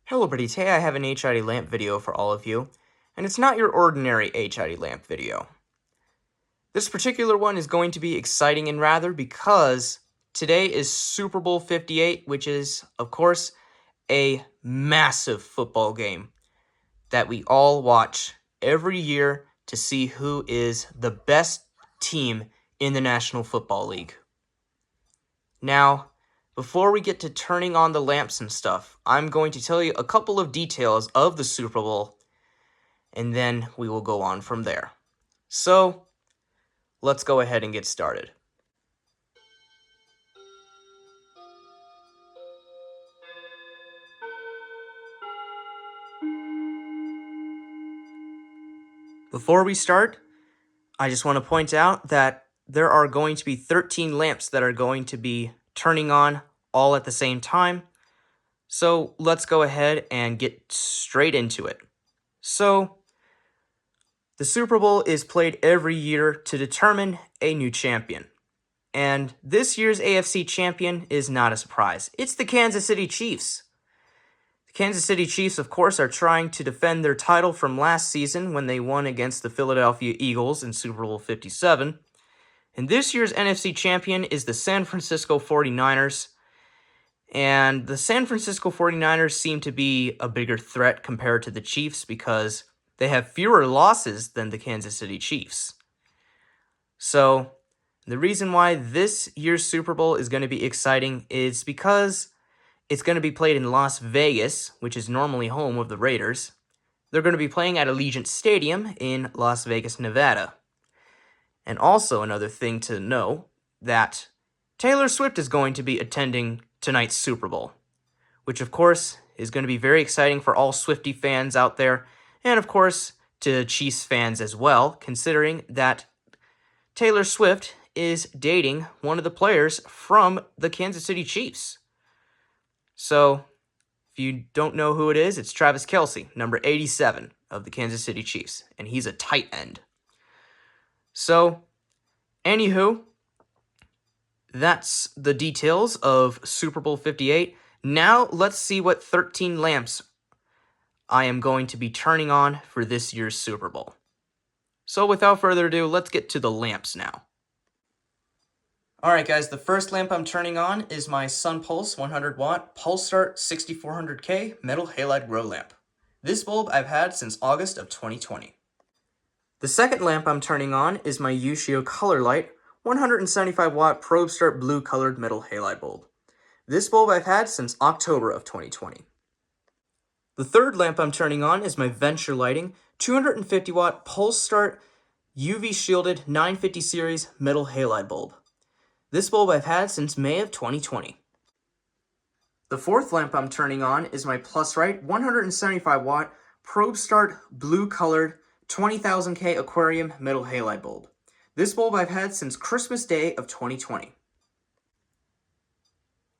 Hello buddies, today I have an HID lamp video for all of you, and it's not your ordinary HID lamp video. This particular one is going to be exciting and rather because today is Super Bowl 58, which is, of course, a massive football game that we all watch every year to see who is the best team in the National Football League. Now, before we get to turning on the lamps and stuff, I'm going to tell you a couple of details of the Super Bowl, and then we will go on from there. So, let's go ahead and get started. Before we start, I just want to point out that there are going to be 13 lamps that are going to be turning on all at the same time. So let's go ahead and get straight into it. So, the Super Bowl is played every year to determine a new champion. And this year's AFC champion is not a surprise. It's the Kansas City Chiefs. The Kansas City Chiefs, of course, are trying to defend their title from last season when they won against the Philadelphia Eagles in Super Bowl 57. And this year's NFC champion is the San Francisco 49ers. And the San Francisco 49ers seem to be a bigger threat compared to the Chiefs because they have fewer losses than the Kansas City Chiefs. So, the reason why this year's Super Bowl is going to be exciting is because it's going to be played in Las Vegas, which is normally home of the Raiders. They're going to be playing at Allegiant Stadium in Las Vegas, Nevada. And also another thing to know, that Taylor Swift is going to be attending tonight's Super Bowl, which of course is going to be very exciting for all Swiftie fans out there, and of course to Chiefs fans as well, considering that Taylor Swift is dating one of the players from the Kansas City Chiefs. So, if you don't know who it is, it's Travis Kelce, number 87 of the Kansas City Chiefs, and he's a tight end. So, anywho, that's the details of Super Bowl 58. Now, let's see what 13 lamps I am going to be turning on for this year's Super Bowl. So, without further ado, let's get to the lamps now. Alright guys, the first lamp I'm turning on is my SunPulse 100 watt PulseStart 6400K metal halide grow lamp. This bulb I've had since August of 2020. The second lamp I'm turning on is my Ushio ColorLite 175 watt probe start blue colored metal halide bulb. This bulb I've had since October of 2020. The third lamp I'm turning on is my Venture Lighting 250 watt pulse start UV shielded 950 series metal halide bulb. This bulb I've had since May of 2020. The fourth lamp I'm turning on is my Plusrite 175 watt probe start blue colored 20,000K Aquarium metal halide bulb. This bulb I've had since Christmas Day of 2020.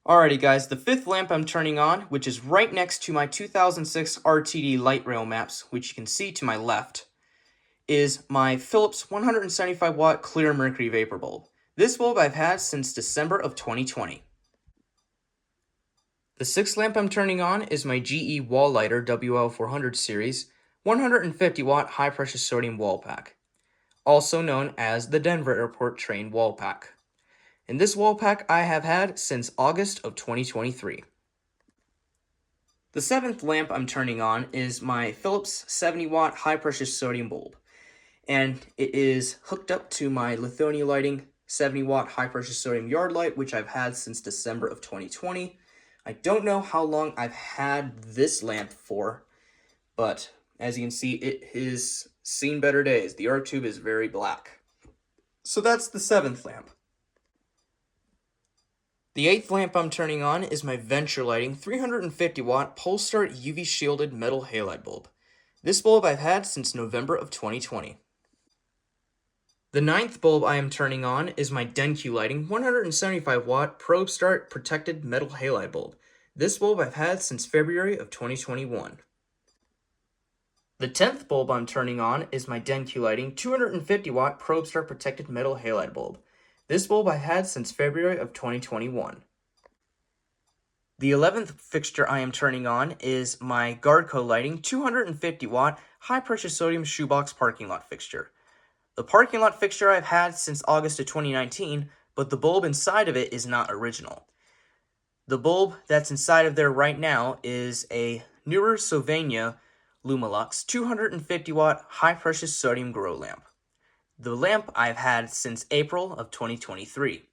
Alrighty guys, the fifth lamp I'm turning on, which is right next to my 2006 RTD light rail maps, which you can see to my left, is my Philips 175 watt clear mercury vapor bulb. This bulb I've had since December of 2020. The sixth lamp I'm turning on is my GE Wallighter WL400 series 150 watt high pressure sodium Wallpack, also known as the Denver Airport Train Wallpack. And this Wallpack I have had since August of 2023. The seventh lamp I'm turning on is my Philips 70 watt high pressure sodium bulb, and it is hooked up to my Lithonia Lighting 70 watt high pressure sodium yard light, which I've had since December of 2020. I don't know how long I've had this lamp for, but as you can see, it has seen better days. The arc tube is very black. So that's the seventh lamp. The eighth lamp I'm turning on is my Venture Lighting 350 watt PulseStart UV shielded metal halide bulb. This bulb I've had since November of 2020. The ninth bulb I am turning on is my Denkyu Lighting 175 watt probe start protected metal halide bulb. This bulb I've had since February of 2021. The 10th bulb I'm turning on is my Denkyu Lighting 250 watt probe start protected metal halide bulb. This bulb I've had since February of 2021. The 11th fixture I am turning on is my Guardco Lighting 250 watt high pressure sodium shoebox parking lot fixture. The parking lot fixture I've had since August of 2019, but the bulb inside of it is not original. The bulb that's inside of there right now is a newer Sylvania LumaLux 250 watt high pressure sodium grow lamp. The lamp I've had since April of 2023.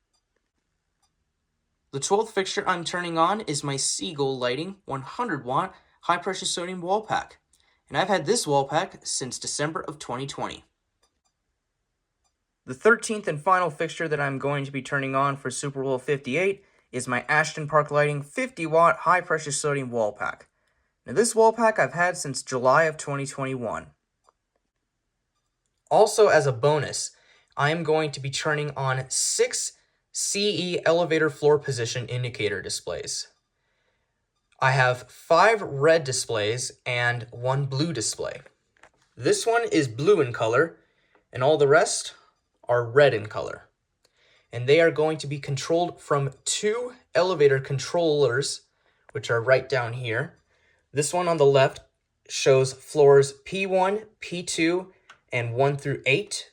The 12th fixture I'm turning on is my Seagull Lighting 100 watt high pressure sodium Wallpack, and I've had this Wallpack since December of 2020. The 13th and final fixture that I'm going to be turning on for Super Bowl 58 is my Ashton Park Lighting 50 watt high pressure sodium Wallpack. Now this Wallpack I've had since July of 2021. Also as a bonus, I am going to be turning on 6 CE elevator floor position indicator displays. I have 5 red displays and 1 blue display. This one is blue in color, and all the rest are red in color. And they are going to be controlled from 2 elevator controllers, which are right down here. This one on the left shows floors P1, P2, and 1 through 8.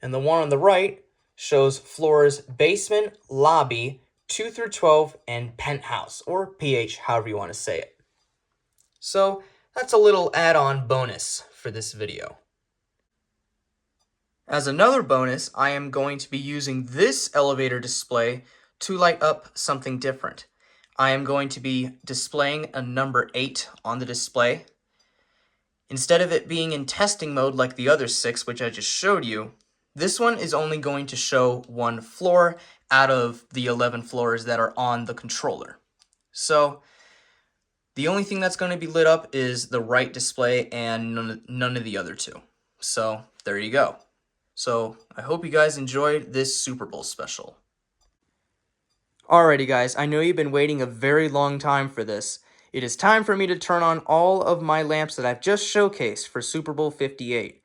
And the one on the right shows floors basement, lobby, 2 through 12, and penthouse, or PH, however you want to say it. So that's a little add-on bonus for this video. As another bonus, I am going to be using this elevator display to light up something different. I am going to be displaying a number 8 on the display. Instead of it being in testing mode like the other 6, which I just showed you, this one is only going to show 1 floor out of the 11 floors that are on the controller. So the only thing that's going to be lit up is the right display and none of the other 2. So there you go. So I hope you guys enjoyed this Super Bowl special. Alrighty guys, I know you've been waiting a very long time for this. It is time for me to turn on all of my lamps that I've just showcased for Super Bowl 58.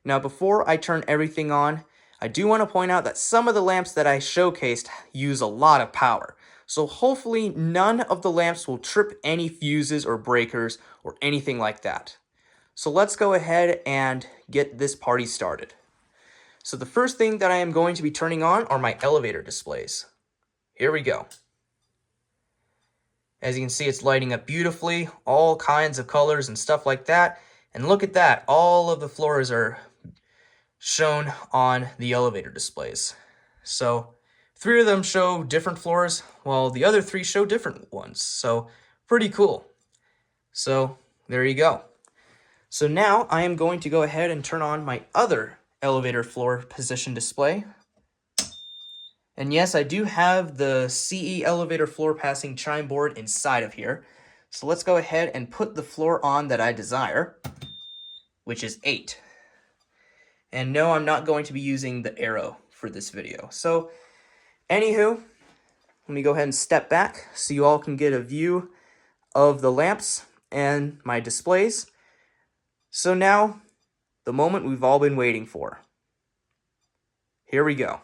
Now before I turn everything on, I do want to point out that some of the lamps that I showcased use a lot of power. So hopefully none of the lamps will trip any fuses or breakers or anything like that. So let's go ahead and get this party started. So the first thing that I am going to be turning on are my elevator displays. Here we go. As you can see, it's lighting up beautifully, all kinds of colors and stuff like that. And look at that, all of the floors are shown on the elevator displays. So 3 of them show different floors, while the other 3 show different ones. So pretty cool. So there you go. So now I am going to go ahead and turn on my other elevator floor position display. And yes, I do have the CE elevator floor passing chime board inside of here. So let's go ahead and put the floor on that I desire, which is 8. And no, I'm not going to be using the arrow for this video. So anywho, let me go ahead and step back so you all can get a view of the lamps and my displays. So now, the moment we've all been waiting for. Here we go.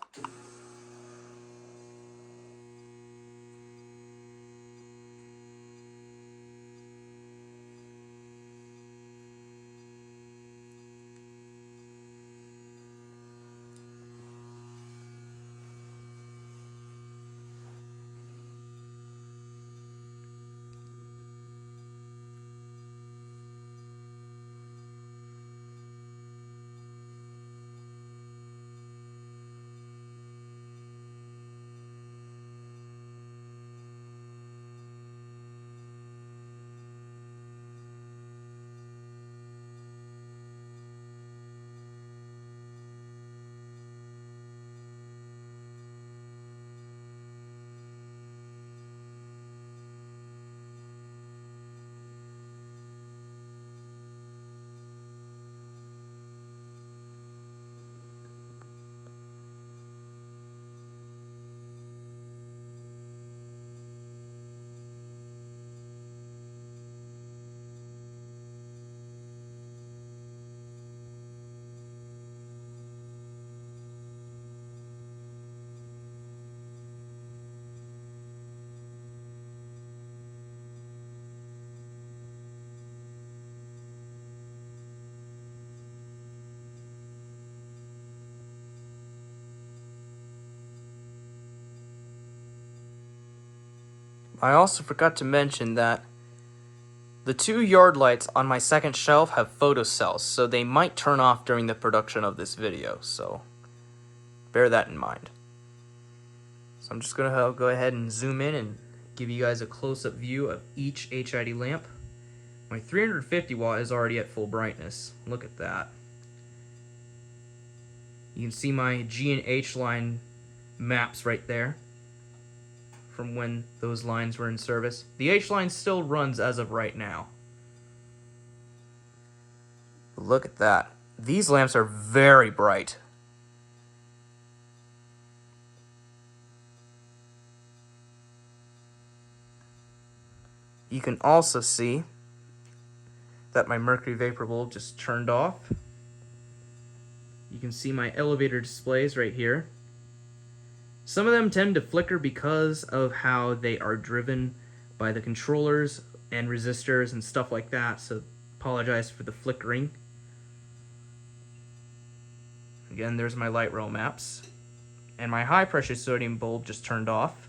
I also forgot to mention that the 2 yard lights on my second shelf have photocells, so they might turn off during the production of this video, so bear that in mind. So I'm just going to go ahead and zoom in and give you guys a close-up view of each HID lamp. My 350 watt is already at full brightness. Look at that. You can see my G and H line maps right there from when those lines were in service. The H line still runs as of right now. Look at that. These lamps are very bright. You can also see that my Mercury vapor bulb just turned off. You can see my elevator displays right here. Some of them tend to flicker because of how they are driven by the controllers and resistors and stuff like that, so apologize for the flickering. Again, there's my light rail maps. And my high pressure sodium bulb just turned off.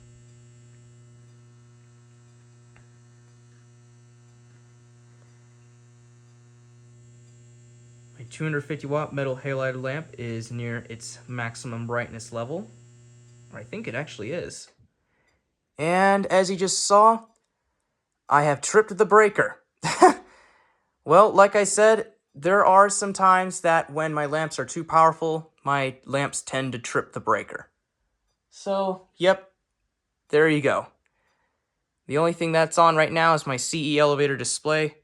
My 250 watt metal halide lamp is near its maximum brightness level. Or I think it actually is. And as you just saw, I have tripped the breaker. Well, like I said, there are some times that when my lamps are too powerful, my lamps tend to trip the breaker. So, yep, there you go. The only thing that's on right now is my CE elevator display,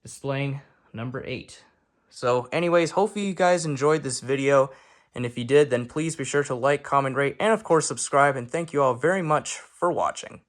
displaying number 8. So anyways, hopefully you guys enjoyed this video, and if you did, then please be sure to like, comment, rate, and of course subscribe, and thank you all very much for watching.